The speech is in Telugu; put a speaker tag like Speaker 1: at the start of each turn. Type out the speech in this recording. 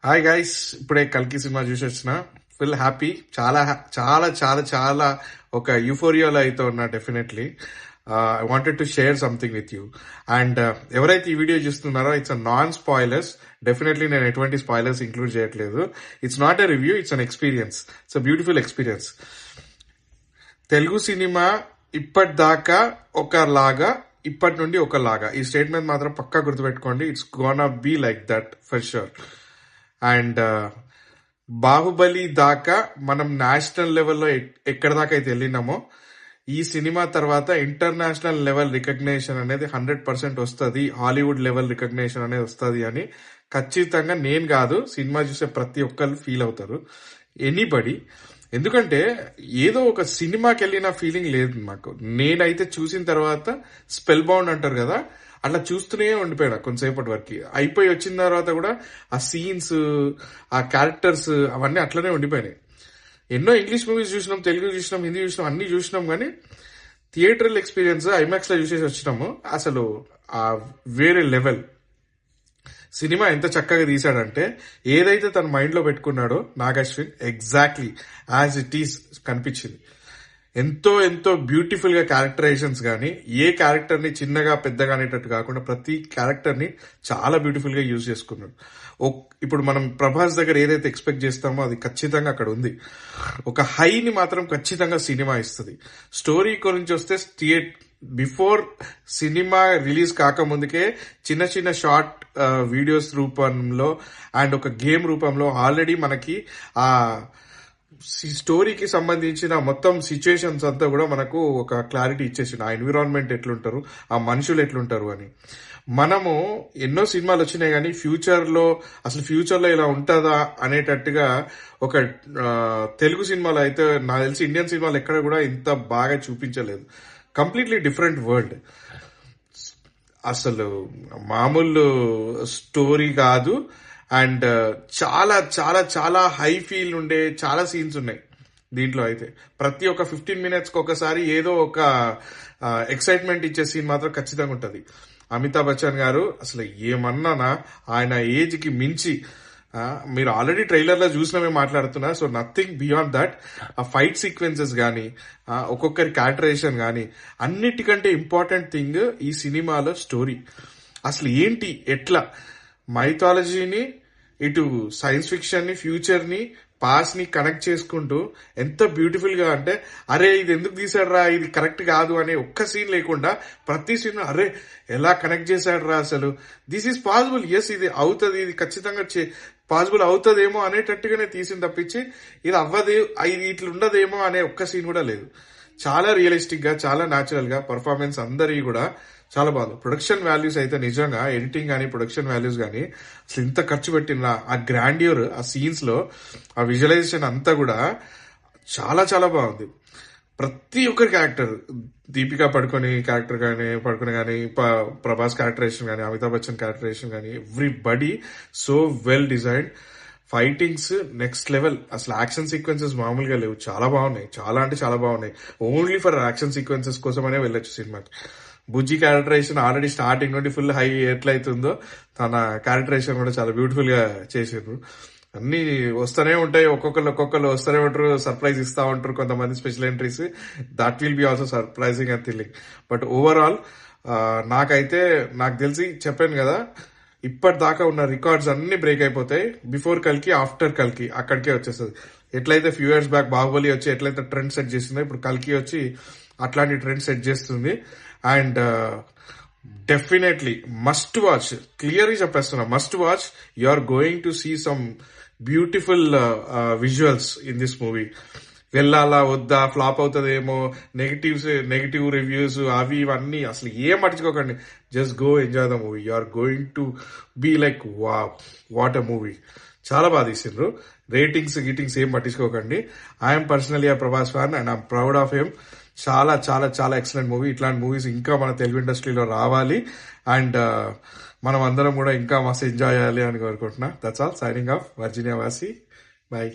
Speaker 1: హాయ్ గైస్, ఇప్పుడే కల్కి సినిమా చూసి వచ్చిన. ఫుల్ హ్యాపీ, చాలా చాలా చాలా చాలా ఒక యూఫోరియాలో అయితే ఉన్నా. Definitely I wanted to share something with you. And ఎవరైతే ఈ వీడియో చూస్తున్నారో, it's a non spoilers. Definitely నేను ఎటువంటి స్పాయిలర్స్ ఇంక్లూడ్ చేయట్లేదు. It's not a review, it's an experience. It's a beautiful experience. Telugu cinema ఇప్పటిదాకా ఒకలాగా, ఇప్పటి నుండి ఒకలాగా. ఈ స్టేట్మెంట్ మాత్రం పక్కా గుర్తుపెట్టుకోండి. It's gonna be like that for sure. And Baahubali దాకా మనం నేషనల్ లెవెల్లో ఎక్కడి దాకా అయితే వెళ్ళినామో, ఈ సినిమా తర్వాత ఇంటర్నేషనల్ లెవెల్ రికగ్నేషన్ అనేది 100% వస్తుంది. హాలీవుడ్ లెవెల్ రికగ్నేషన్ అనేది వస్తుంది అని ఖచ్చితంగా నేను కాదు, సినిమా చూసే ప్రతి ఒక్కరు ఫీల్ అవుతారు. ఎనీబడి. ఎందుకంటే ఏదో ఒక సినిమాకి వెళ్ళిన ఫీలింగ్ లేదు మాకు. నేనైతే చూసిన తర్వాత స్పెల్ బౌండ్ అంటారు కదా, అట్లా చూస్తూనే ఉండిపోయాను కొంతసేపటి వరకు. అయిపోయి వచ్చిన తర్వాత కూడా ఆ సీన్స్, ఆ క్యారెక్టర్స్ అవన్నీ అట్లనే ఉండిపోయినాయి. ఎన్నో ఇంగ్లీష్ మూవీస్ చూసినాం, తెలుగు చూసినాం, హిందీ చూసినాం, అన్ని చూసినాం. కానీ థియేటర్ల ఎక్స్పీరియన్స్ ఐమాక్స్ లో చూసేసి వచ్చినాము. అసలు ఆ వేరే లెవెల్. సినిమా ఎంత చక్కగా తీశాడంటే, ఏదైతే తన మైండ్ లో పెట్టుకున్నాడో Nag Ashwin, exactly as it is కనిపించింది. ఎంతో ఎంతో బ్యూటిఫుల్ గా క్యారెక్టరైజేషన్స్ కానీ, ఏ క్యారెక్టర్ ని చిన్నగా పెద్దగా అనేటట్టు కాకుండా ప్రతి క్యారెక్టర్ ని చాలా బ్యూటిఫుల్ గా యూజ్ చేసుకున్నాడు. ఇప్పుడు మనం ప్రభాస్ దగ్గర ఏదైతే ఎక్స్పెక్ట్ చేస్తామో అది ఖచ్చితంగా అక్కడ ఉంది. ఒక హైని మాత్రం ఖచ్చితంగా సినిమా ఇస్తుంది. స్టోరీ గురించి వస్తే బిఫోర్ సినిమా రిలీజ్ కాకముందుకే చిన్న చిన్న షార్ట్ వీడియోస్ రూపంలో అండ్ ఒక గేమ్ రూపంలో ఆల్రెడీ మనకి ఆ స్టోరీకి సంబంధించిన మొత్తం సిచ్యుయేషన్స్ అంతా కూడా మనకు ఒక క్లారిటీ ఇచ్చేసింది. ఆ ఎన్విరాన్మెంట్ ఎట్లుంటారు, ఆ మనుషులు ఎట్లుంటారు అని. మనము ఎన్నో సినిమాలు వచ్చినాయి కానీ ఫ్యూచర్ లో ఇలా ఉంటుందా అనేటట్టుగా ఒక తెలుగు సినిమాలో అయితే నాకు తెలిసి ఇండియన్ సినిమాలు ఎక్కడ కూడా ఇంత బాగా చూపించలేదు. Completely different world. అసలు మామూలు స్టోరీ కాదు. అండ్ చాలా చాలా చాలా హై ఫీల్ ఉండే చాలా సీన్స్ ఉన్నాయి దీంట్లో. అయితే ప్రతి ఒక్క 15 minutes ఒకసారి ఏదో ఒక ఎక్సైట్మెంట్ ఇచ్చే సీన్ మాత్రం ఖచ్చితంగా ఉంటుంది. అమితాబ్ బచ్చన్ గారు అసలు ఏమన్నానా, ఆయన ఏజ్ కి మించి. మీరు ఆల్రెడీ ట్రైలర్ లో చూసినవే మాట్లాడుతున్నా. So nothing beyond that. ఆ ఫైట్ సీక్వెన్సెస్ కానీ, ఒక్కొక్కరి క్యారెక్టరైజేషన్ కానీ, అన్నిటికంటే ఇంపార్టెంట్ థింగ్ ఈ సినిమాలో స్టోరీ. అసలు ఏంటి, ఎట్లా మైథాలజీని, ఇటు సైన్స్ ఫిక్షన్ ని, ఫ్యూచర్ ని, పాస్ట్ ని కనెక్ట్ చేసుకుంటూ ఎంత బ్యూటిఫుల్ గా అంటే, అరే ఇది ఎందుకు తీసాడు రా, ఇది కరెక్ట్ కాదు అనే ఒక్క సీన్ లేకుండా ప్రతి సీన్ అరే ఎలా కనెక్ట్ చేశాడు రా, అసలు దిస్ ఈజ్ పాసిబుల్, ఎస్ ఇది అవుతుంది, ఇది ఖచ్చితంగా పాసిబుల్ అవుతుందేమో అనేటట్టుగానే తీసింది తప్పించి ఇది అవ్వదు, ఇది ఇట్లా ఉండదేమో అనే ఒక్క సీన్ కూడా లేదు. చాలా రియలిస్టిక్ గా, చాలా న్యాచురల్ గా పర్ఫార్మెన్స్ అందరి కూడా చాలా బాగుంది. ప్రొడక్షన్ వాల్యూస్ అయితే నిజంగా ఎడిటింగ్ కానీ, ప్రొడక్షన్ వాల్యూస్ కానీ అసలు ఇంత ఖర్చు పెట్టిన ఆ గ్రాండ్యూర్, ఆ సీన్స్ లో ఆ విజువలైజేషన్ అంతా కూడా చాలా చాలా బాగుంది. ప్రతి ఒక్కరి క్యారెక్టర్, దీపికా పడుకొని క్యారెక్టర్ కానీ, ప్రభాస్ క్యారెక్టరేషన్ కానీ, అమితాబ్ బచ్చన్ క్యారెక్టరేషన్ కానీ, everybody so well designed. Fightings next level. అసలు యాక్షన్ సీక్వెన్సెస్ మామూలుగా లేవు, చాలా బాగున్నాయి. చాలా అంటే చాలా బాగున్నాయి. ఓన్లీ ఫర్ యాక్షన్ సీక్వెన్సెస్ కోసమనే వెళ్ళొచ్చు సినిమాకి. బుజ్జి క్యారెక్టరైజేషన్ ఆల్రెడీ స్టార్టింగ్ నుండి ఫుల్ హై ఎట్లయితుందో, తన క్యారెక్టరైజేషన్ కూడా చాలా బ్యూటిఫుల్ గా చేసారు. అన్ని వస్తూనే ఉంటాయి, ఒక్కొక్కరు వస్తూనే ఉంటారు, సర్ప్రైజ్ ఇస్తా ఉంటారు కొంతమంది special entries. That will be also surprising and thrilling. But overall నాకు తెలిసి చెప్పాను కదా, ఇప్పటిదాకా ఉన్న రికార్డ్స్ అన్ని బ్రేక్ అయిపోతాయి. బిఫోర్ కల్కి, ఆఫ్టర్ కల్కి అక్కడికే వచ్చేస్తుంది. ఎట్లయితే ఫ్యూ ఇయర్స్ బ్యాక్ బాహుబలి వచ్చి ఎట్లయితే ట్రెండ్ సెట్ చేసిందో, ఇప్పుడు కల్కి వచ్చి అట్లాంటి ట్రెండ్ సెట్ చేస్తుంది. And definitely must watch. క్లియర్గా చెప్పేస్తున్నా, must watch. You are going to see some beautiful visuals in this movie. వెళ్ళాలా వద్దా, ఫ్లాప్ అవుతుందేమో, నెగిటివ్ రివ్యూస్ అవి ఇవన్నీ అసలు ఏం పట్టించుకోకండి. Just go enjoy the movie. You are going to be like what a movie. చాలా బాగా తీసిండ్రు. రేటింగ్స్ ఏం పట్టించుకోకండి. I'm personally a Prabhas fan and I'm proud of him. చాలా చాలా చాలా ఎక్సలెంట్ మూవీ. ఇట్లాంటి మూవీస్ ఇంకా మన తెలుగు ఇండస్ట్రీలో రావాలి. అండ్ మనం అందరం కూడా ఇంకా మస్తు ఎంజాయ్ చేయాలి అని కోరుకుంటున్నా. That's all. Signing off. Virginia వాసి. బై.